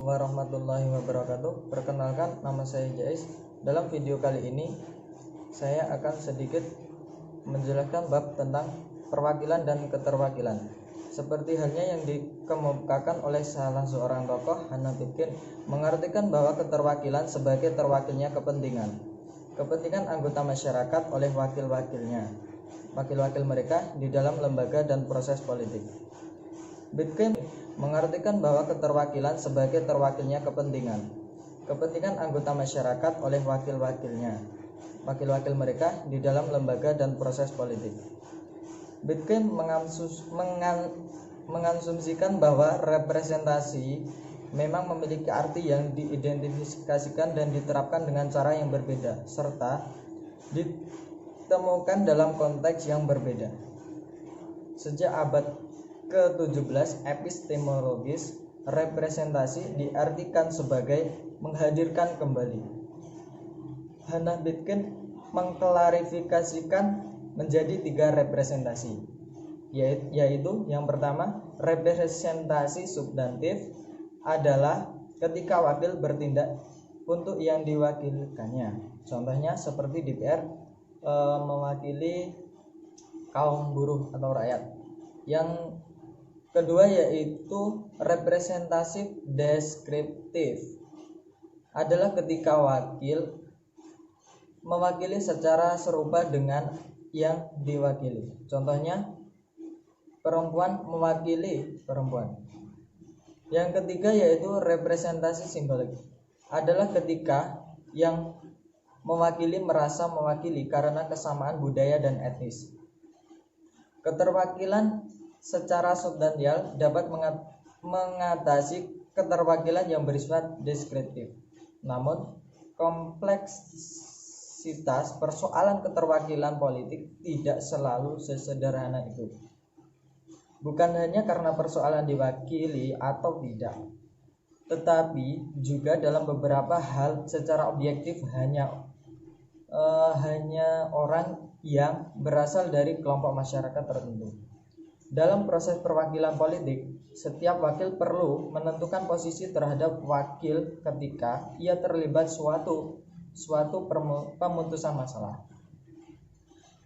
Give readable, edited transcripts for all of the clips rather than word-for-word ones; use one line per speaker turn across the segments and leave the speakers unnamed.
warahmatullahi wabarakatuh. Perkenalkan, nama saya Jais. Dalam video kali ini saya akan sedikit menjelaskan bab tentang perwakilan dan keterwakilan. Seperti halnya yang dikemukakan oleh salah seorang tokoh, Hannah Bitkin, mengartikan bahwa keterwakilan sebagai terwakilnya kepentingan anggota masyarakat oleh wakil-wakil mereka di dalam lembaga dan proses politik. Bitkin mengartikan bahwa keterwakilan sebagai terwakilnya kepentingan anggota masyarakat oleh wakil-wakil mereka di dalam lembaga dan proses politik. Bitkin mengasumsikan bahwa representasi memang memiliki arti yang diidentifikasikan dan diterapkan dengan cara yang berbeda, serta ditemukan dalam konteks yang berbeda. Sejak abad ke-17 epistemologis, representasi diartikan sebagai menghadirkan kembali. Hannah Bitkin mengklarifikasikan menjadi 3 representasi, yaitu yang pertama, representasi substantif adalah ketika wakil bertindak untuk yang diwakilkannya. Contohnya seperti DPR mewakili kaum buruh atau rakyat. Yang kedua yaitu representatif deskriptif, adalah ketika wakil mewakili secara serupa dengan yang diwakili. Contohnya perempuan mewakili perempuan. Yang ketiga yaitu representasi simbolik, adalah ketika yang mewakili merasa mewakili karena kesamaan budaya dan etnis. Keterwakilan secara substansial dapat mengatasi keterwakilan yang bersifat deskriptif. Namun, kompleksitas persoalan keterwakilan politik tidak selalu sesederhana itu. Bukan hanya karena persoalan diwakili atau tidak, tetapi juga dalam beberapa hal secara objektif hanya orang yang berasal dari kelompok masyarakat tertentu. Dalam proses perwakilan politik, setiap wakil perlu menentukan posisi terhadap wakil ketika ia terlibat suatu pemutusan masalah.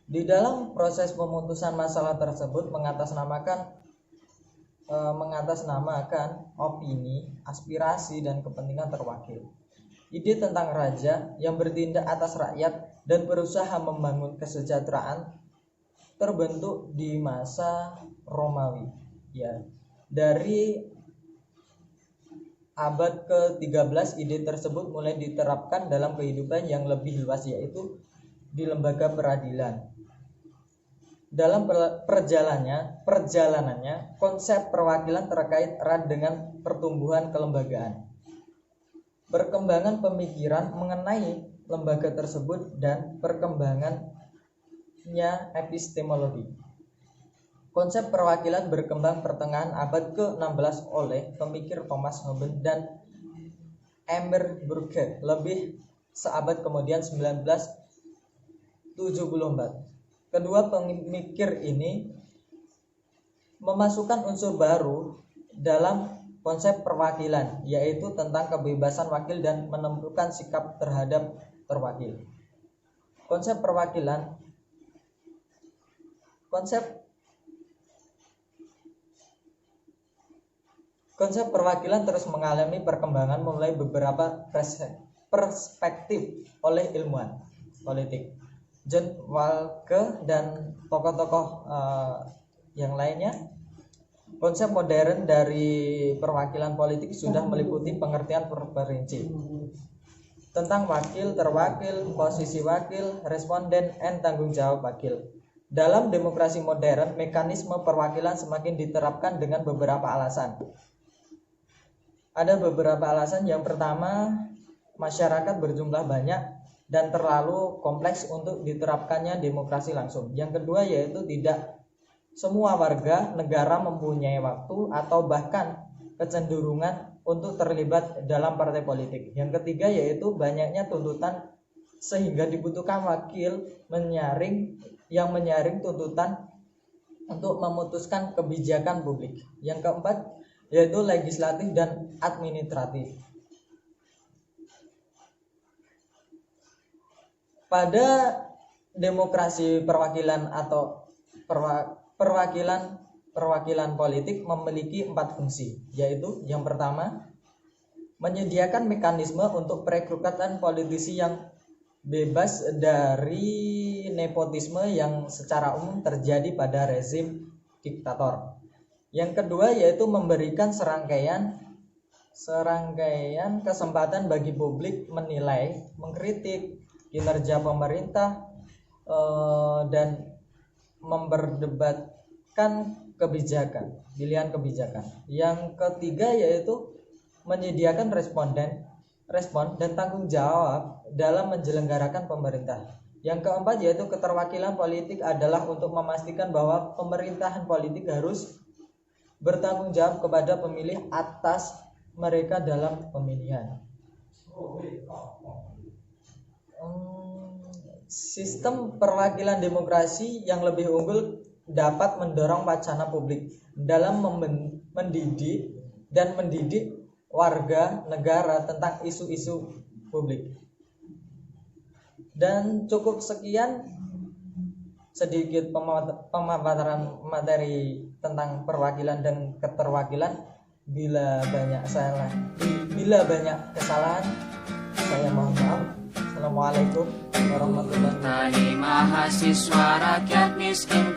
Di dalam proses pemutusan masalah tersebut mengatasnamakan opini, aspirasi, dan kepentingan terwakil. Ide tentang raja yang bertindak atas rakyat dan berusaha membangun kesejahteraan terbentuk di masa Romawi, Dari abad ke-13 ide tersebut mulai diterapkan dalam kehidupan yang lebih luas, yaitu di lembaga peradilan. Dalam perjalanannya, konsep perwakilan terkait erat dengan pertumbuhan kelembagaan, perkembangan pemikiran mengenai lembaga tersebut, dan perkembangannya epistemologi. Konsep perwakilan berkembang pertengahan abad ke-16 oleh pemikir Thomas Hobbes dan Emil Durkheim. Lebih seabad kemudian, 1974, kedua pemikir ini memasukkan unsur baru dalam konsep perwakilan, yaitu tentang kebebasan wakil dan menentukan sikap terhadap terwakil. Konsep perwakilan terus mengalami perkembangan mulai beberapa perspektif oleh ilmuwan politik John Walke dan tokoh-tokoh yang lainnya. Konsep modern dari perwakilan politik sudah meliputi pengertian terperinci tentang wakil, terwakil, posisi wakil, responden, dan tanggung jawab wakil. Dalam demokrasi modern, mekanisme perwakilan semakin diterapkan dengan beberapa alasan. Ada beberapa alasan. Yang pertama, masyarakat berjumlah banyak dan terlalu kompleks untuk diterapkannya demokrasi langsung. Yang kedua yaitu tidak semua warga negara mempunyai waktu atau bahkan kecenderungan untuk terlibat dalam partai politik. Yang ketiga yaitu banyaknya tuntutan sehingga dibutuhkan wakil yang menyaring tuntutan untuk memutuskan kebijakan publik. Yang keempat, yaitu legislatif dan administratif. Pada demokrasi perwakilan atau perwakilan politik memiliki 4 fungsi, yaitu yang pertama, menyediakan mekanisme untuk perekrutan politisi yang bebas dari nepotisme yang secara umum terjadi pada rezim diktator. Yang kedua yaitu memberikan serangkaian kesempatan bagi publik menilai, mengkritik kinerja pemerintah dan memperdebatkan pilihan kebijakan. Yang ketiga yaitu menyediakan respon dan tanggung jawab dalam menyelenggarakan pemerintah. Yang keempat yaitu keterwakilan politik adalah untuk memastikan bahwa pemerintahan politik harus bertanggung jawab kepada pemilih atas mereka dalam pemilihan. Sistem perwakilan demokrasi yang lebih unggul dapat mendorong wacana publik dalam mendidik warga negara tentang isu-isu publik. Dan cukup sekian sedikit pemaparan materi tentang perwakilan dan keterwakilan. Bila banyak kesalahan saya mohon maaf. Assalamualaikum warahmatullahi wabarakatuh.
Mahasiswa rakyat miskin